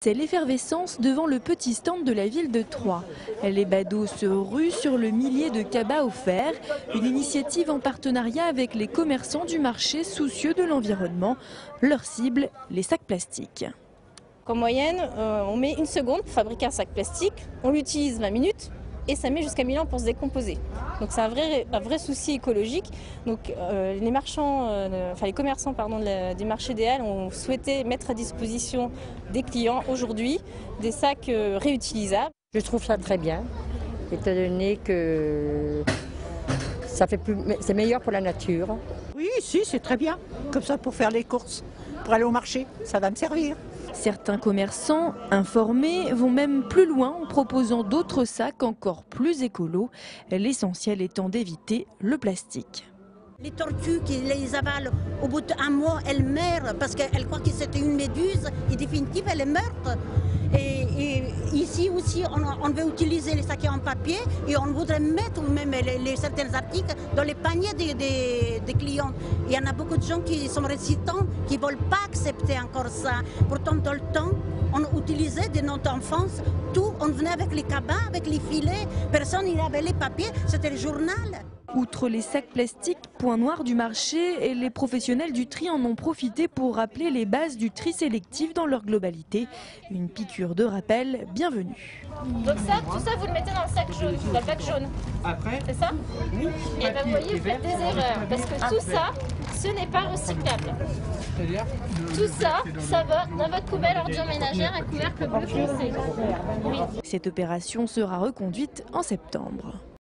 C'est l'effervescence devant le petit stand de la ville de Troyes. Les badauds se ruent sur le millier de cabas offerts, une initiative en partenariat avec les commerçants du marché soucieux de l'environnement. Leur cible, les sacs plastiques. En moyenne, on met 1 seconde pour fabriquer un sac plastique, on l'utilise 20 minutes et ça met jusqu'à 1000 ans pour se décomposer. Donc c'est un vrai souci écologique. Donc les commerçants du marché des Halles ont souhaité mettre à disposition des clients aujourd'hui des sacs réutilisables. Je trouve ça très bien, étant donné que c'est meilleur pour la nature. Oui, si, c'est très bien. Comme ça, pour faire les courses, pour aller au marché, ça va me servir. Certains commerçants, informés, vont même plus loin en proposant d'autres sacs encore plus écolos, l'essentiel étant d'éviter le plastique. Les tortues qui les avalent, au bout d'un mois, elles meurent parce qu'elles croient que c'était une méduse et définitive, elle est morte. Et ici aussi, on veut utiliser les sacs en papier et on voudrait mettre même certains articles dans les paniers des clients. Il y en a beaucoup de gens qui sont résistants, qui ne veulent pas accepter encore ça. Pourtant, dans le temps, on utilisait de notre enfance tout. On venait avec les cabas, avec les filets. Personne n'avait les papiers, c'était le journal. Outre les sacs plastiques, point noir du marché, et les professionnels du tri en ont profité pour rappeler les bases du tri sélectif dans leur globalité. Une piqûre de rappel bienvenue. Donc tout ça, vous le mettez dans le sac jaune, dans le bac jaune. Après, c'est ça? Oui. Et bien vous voyez, vous faites des erreurs, parce que tout ça, ce n'est pas recyclable. Tout ça, ça va dans votre poubelle ordures ménagère à couvercle bleu foncé. Oui. Cette opération sera reconduite en septembre.